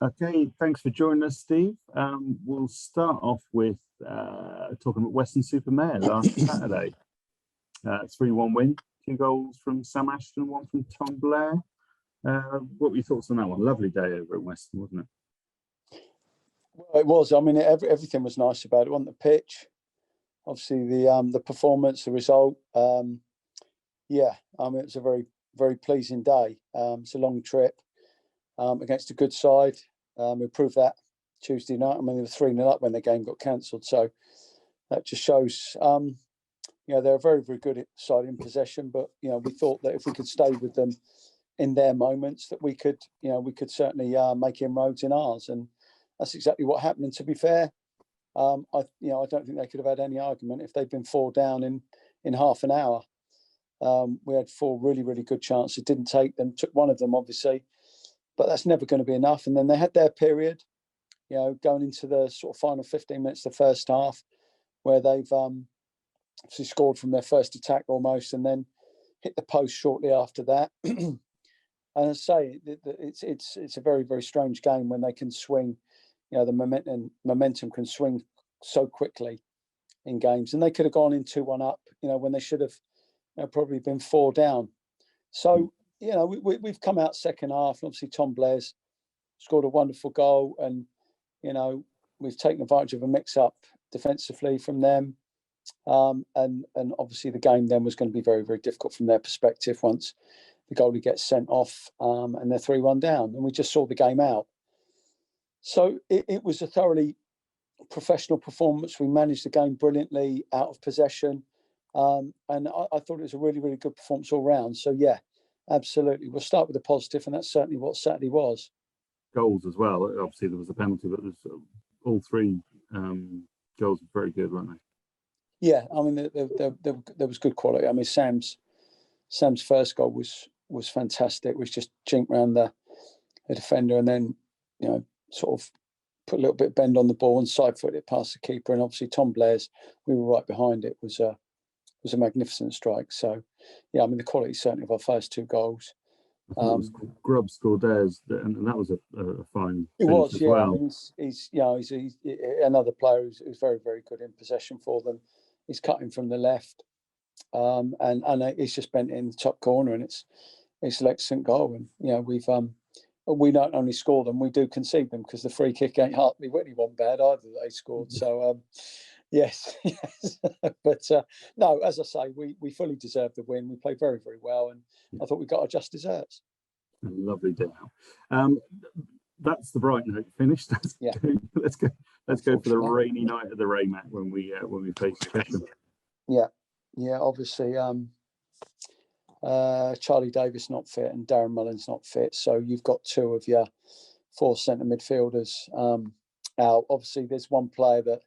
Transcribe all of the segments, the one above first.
Okay, thanks for joining us, Steve. We'll start off with talking about Weston-super-Mare last Saturday. 3-1 win, 2 goals from Sam Ashton, 1 from Tom Blair. What were your thoughts on that one? Lovely day over at Weston, wasn't it? Well, it was. I mean, everything was nice about it. On the pitch, obviously the performance, the result. Yeah, I mean, it was a very, very pleasing day. It's a long trip against a good side. We proved that Tuesday night. I mean, they were 3-0 up when the game got cancelled. So that just shows, they're a very, very good side in possession. But, we thought that if we could stay with them in their moments, that we could certainly make inroads in ours. And that's exactly what happened. And to be fair, I don't think they could have had any argument if they'd been 4 down in half an hour. We had 4 really, really good chances. Didn't take them. Took one of them, obviously. But that's never going to be enough. And then they had their period, going into the sort of final 15 minutes of the first half, where they've obviously scored from their first attack almost, and then hit the post shortly after that. And I say it's a very, very strange game when they can swing. The momentum can swing so quickly in games, and they could have gone in 2-1 up. When they should have probably been 4 down. So. We've come out second half, and obviously Tom Blair's scored a wonderful goal, and we've taken advantage of a mix-up defensively from them, and obviously the game then was going to be very, very difficult from their perspective once the goalie gets sent off, and they're 3-1 down, and we just saw the game out. So it was a thoroughly professional performance. We managed the game brilliantly out of possession, and I thought it was a really, really good performance all round. So yeah. Absolutely. We'll start with the positive, and that's certainly what Saturday was. Goals as well. Obviously, there was a penalty, but all 3 goals were very good, weren't they? Yeah, I mean, there was good quality. I mean, Sam's first goal was fantastic. It was just jink round the defender, and then sort of put a little bit of bend on the ball and side-footed it past the keeper. And obviously, Tom Blair's, we were right behind it, was a magnificent strike. So, yeah, I mean, the quality certainly of our first 2 goals. Grubb scored theirs, and that was a fine. It was, as yeah. well. I mean, he's another player who's very, very good in possession for them. He's cutting from the left, and he's just bent in the top corner, and it's an excellent goal. And we don't only score them, we do concede them, because the free kick ain't hardly really one bad either that they scored. So. Yes. But no, as I say, we fully deserved the win. We played very, very well, and I thought we got our just desserts. Lovely day out. That's the bright note finished. Yeah. Let's go for the rainy night of the Raymat when we face Chesham. Yeah. Obviously, Charlie Davies not fit and Darren Mullins not fit, so you've got 2 of your 4 centre midfielders out. Obviously, there's one player that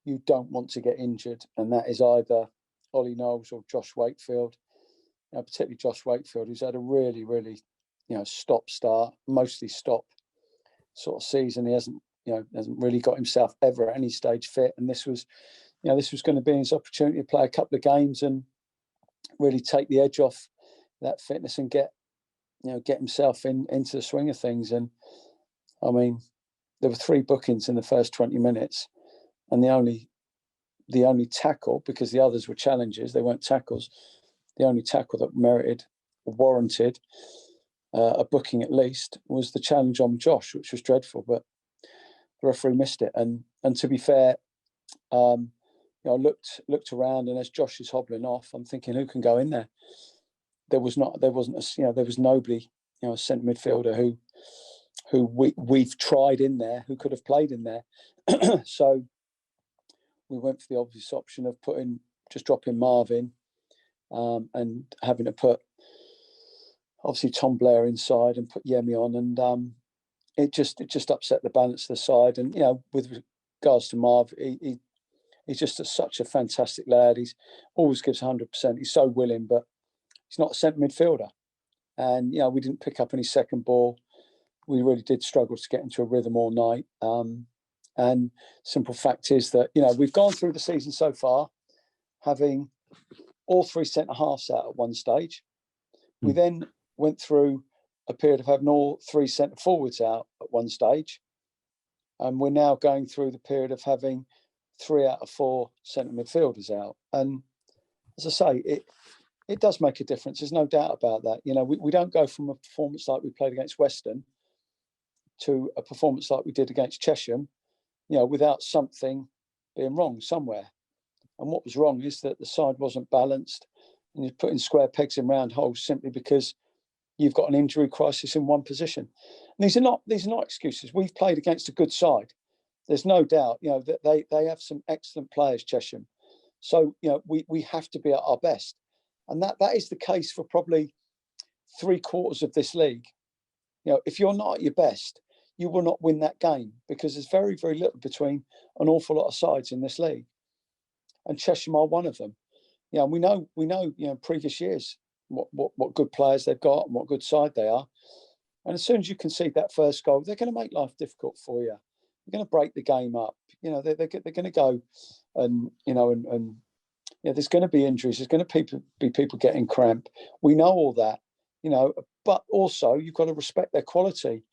you don't want to get injured, and that is either Ollie Knowles or Josh Wakefield. Particularly Josh Wakefield, who's had a really, really, stop-start, mostly stop sort of season. He hasn't really got himself ever at any stage fit, and this was going to be his opportunity to play a couple of games and really take the edge off that fitness and get himself into the swing of things. And I mean, there were 3 bookings in the first 20 minutes. And the only tackle, because the others were challenges, they weren't tackles, the only tackle that merited or warranted a booking at least was the challenge on Josh, which was dreadful, but the referee missed it. And to be fair, I looked around, and as Josh is hobbling off, I'm thinking, who can go in there? There was nobody, a centre midfielder who we've tried in there who could have played in there. So we went for the obvious option of dropping Marvin, and having to put obviously Tom Blair inside and put Yemi on, and it just upset the balance of the side. And with regards to Marv, he's just such a fantastic lad. He's always gives 100%. He's so willing, but he's not a centre midfielder. And we didn't pick up any second ball. We really did struggle to get into a rhythm all night. And simple fact is that, we've gone through the season so far having all 3 centre-halves out at one stage. We then went through a period of having all 3 centre-forwards out at at one stage, and we're now going through the period of having 3 out of 4 centre midfielders out. And as I say, it does make a difference. There's no doubt about that. You know, we don't go from a performance like we played against Weston to a performance like we did against Chesham, you know, without something being wrong somewhere. And what was wrong is that the side wasn't balanced, and you're putting square pegs in round holes simply because you've got an injury crisis in one position. And these are not excuses. We've played against a good side. There's no doubt, you know, that they have some excellent players, Chesham. So, you know, we have to be at our best. And that is the case for probably 3/4 of this league. You know, if you're not at your best, you will not win that game, because there's very, very little between an awful lot of sides in this league. And Chesham are one of them. You know, we know, you know, previous years what good players they've got and what good side they are. And as soon as you concede that first goal, they're going to make life difficult for you. They're going to break the game up. You know, they're going to go and, you know, and you know, there's going to be injuries. There's going to be people getting cramp. We know all that, you know, but also you've got to respect their quality.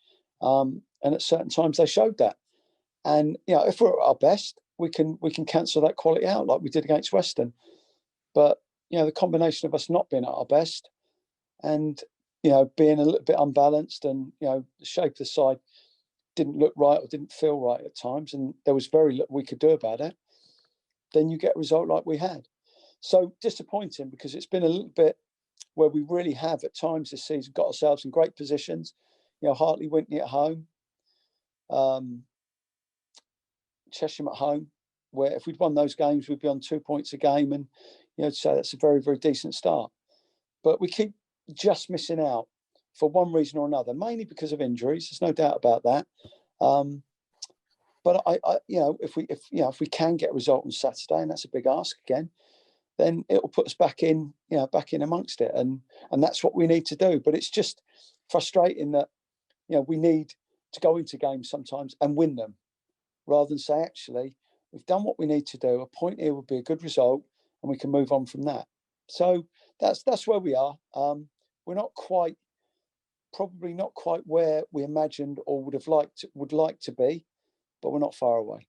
And at certain times they showed that. And, you know, if we're at our best, we can cancel that quality out like we did against Weston. But, you know, the combination of us not being at our best and, you know, being a little bit unbalanced, and, you know, the shape of the side didn't look right or didn't feel right at times, and there was very little we could do about it, then you get a result like we had. So disappointing, because it's been a little bit where we really have at times this season got ourselves in great positions. You know, Hartley Wintney at home, Chesham at home, where if we'd won those games, we'd be on 2 points a game, and, you know, so that's a very, very decent start. But we keep just missing out for one reason or another, mainly because of injuries. There's no doubt about that. But I you know, if we can get a result on Saturday, and that's a big ask again, then it will put us back in amongst it, and that's what we need to do. But it's just frustrating that, you know, we need to go into games sometimes and win them, rather than say, actually, we've done what we need to do. A point here would be a good result, and we can move on from that. So that's where we are. We're probably not quite where we imagined or would like to be, but we're not far away.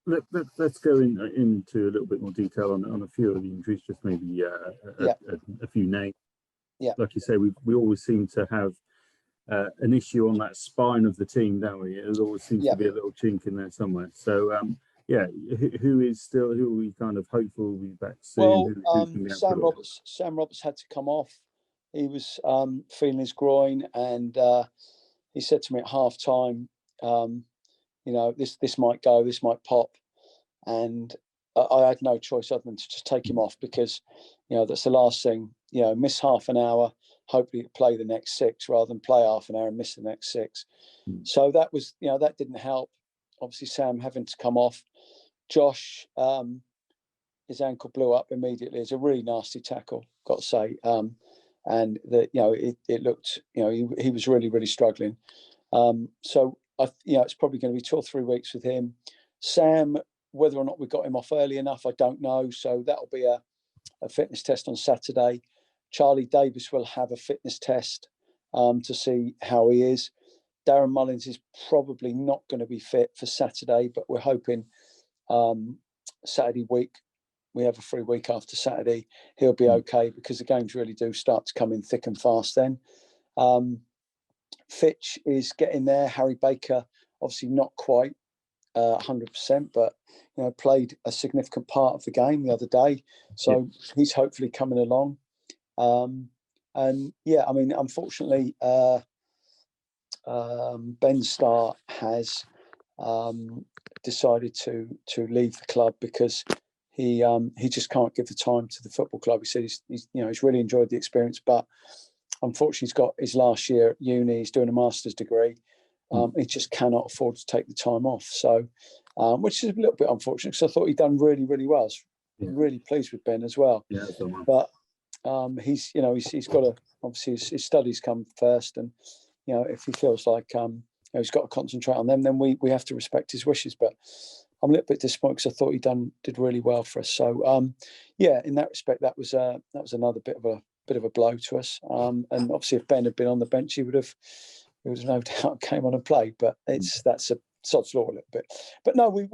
Let's go into a little bit more detail on a few of the injuries, just maybe a few names. Yeah, like you say, we always seem to have an issue on that spine of the team, don't we? There always seems to be a little chink in there somewhere. So who are we kind of hopeful will be back soon? Well, Sam Roberts had to come off. He was feeling his groin, and he said to me at half time, you know, this might go, this might pop, and I had no choice other than to just take him off, because, you know, that's the last thing. You know, miss half an hour, hopefully play the next 6, rather than play half an hour and miss the next 6. So that was, you know, that didn't help. Obviously, Sam having to come off. Josh, his ankle blew up immediately. It's a really nasty tackle, got to say. And that, you know, it looked, you know, he was really, really struggling. So you know, it's probably going to be 2 or 3 weeks with him. Sam, whether or not we got him off early enough, I don't know. So that'll be a fitness test on Saturday. Charlie Davies will have a fitness test to see how he is. Darren Mullins is probably not going to be fit for Saturday, but we're hoping Saturday week, we have a free week after Saturday, he'll be okay, because the games really do start to come in thick and fast then. Fitch is getting there. Harry Baker, obviously not quite 100%, but, you know, played a significant part of the game the other day. So he's hopefully coming along. And yeah, I mean, unfortunately, Ben Starr has decided to leave the club, because he just can't give the time to the football club. He said he's really enjoyed the experience, but unfortunately he's got his last year at uni. He's doing a master's degree. He just cannot afford to take the time off. So, which is a little bit unfortunate, because I thought he'd done really, really well. I was really pleased with Ben as well. Yeah, but he's got to, obviously his studies come first, and, you know, if he feels like you know, he's got to concentrate on them, then we have to respect his wishes. But I'm a little bit disappointed, because I thought he did really well for us. So in that respect, that was another bit of a blow to us. And obviously, if Ben had been on the bench, he would have who was no doubt came on and played. But that's a sod's law a little bit. But no, we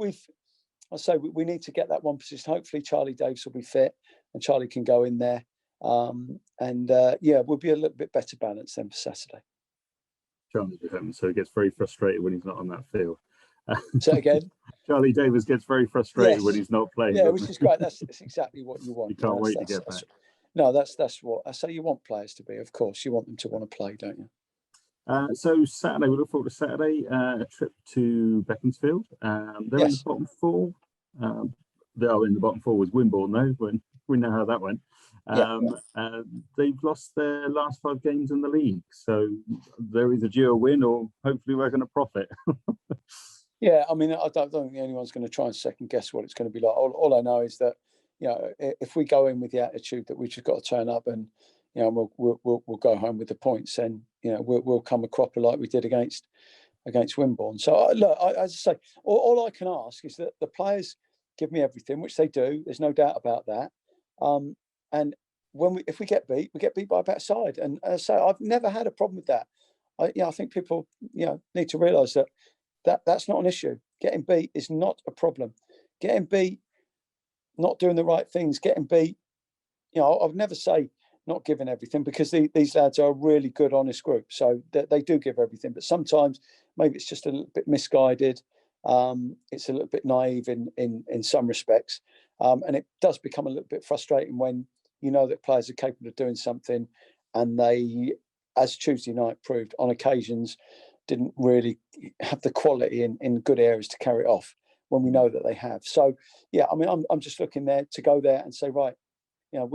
need to get that one position. Hopefully Charlie Davies will be fit and Charlie can go in there. We'll be a little bit better balanced then for Saturday. So he gets very frustrated when he's not on that field. So again, Charlie Davies gets very frustrated when he's not playing. Yeah, which is great. That's exactly what you want. You can't wait to get back. That's what I say. You want players to be, of course. You want them to want to play, don't you? So Saturday, we look forward to Saturday. A trip to Beaconsfield. They're in the bottom four. They are in the bottom four with Wimborne, though. When we know how that went. They've lost their last 5 games in the league, so they're either due a win or hopefully we're going to profit. Yeah, I mean, I don't think anyone's going to try and second guess what it's going to be like. All I know is that, you know, if we go in with the attitude that we just got to turn up and, you know, we'll go home with the points, and you know we'll come a cropper like we did against Wimborne. So look, as I say, all I can ask is that the players give me everything, which they do. There's no doubt about that. And if we get beat, we get beat by a better side. And as I say, I've never had a problem with that. I think people, you know, need to realise that's not an issue. Getting beat is not a problem. Getting beat, not doing the right things, getting beat, you know, I would never say not giving everything, because these lads are a really good, honest group. So they do give everything. But sometimes maybe it's just a little bit misguided. It's a little bit naive in some respects. And it does become a little bit frustrating when you know that players are capable of doing something and they, as Tuesday night proved, on occasions didn't really have the quality in good areas to carry it off when we know that they have. So, yeah, I mean, I'm just looking there to go there and say, right, you know,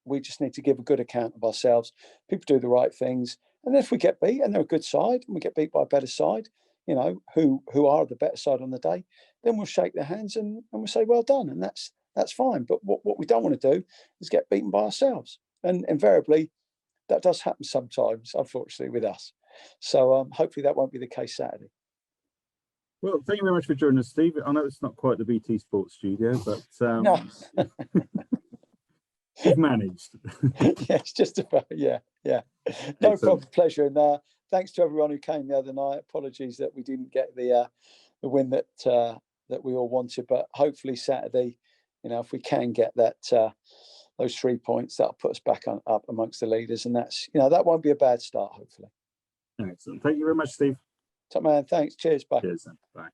we just need to give a good account of ourselves. People do the right things. And if we get beat and they're a good side and we get beat by a better side, you know, who are the better side on the day, then we'll shake their hands and we'll say, well done. And that's fine. But what we don't want to do is get beaten by ourselves. And invariably, that does happen sometimes, unfortunately, with us. So hopefully that won't be the case Saturday. Well, thank you very much for joining us, Steve. I know it's not quite the BT Sports studio, but No. you've managed. Yes, just about, yeah. No problem, pleasure. And thanks to everyone who came the other night. Apologies that we didn't get the win that we all wanted, but hopefully Saturday, you know, if we can get that those 3 points, that'll put us back up amongst the leaders, and that's, you know, that won't be a bad start, hopefully. Excellent. Thank you very much, Steve. Top man, thanks. Cheers. Bye. Cheers, then. Bye.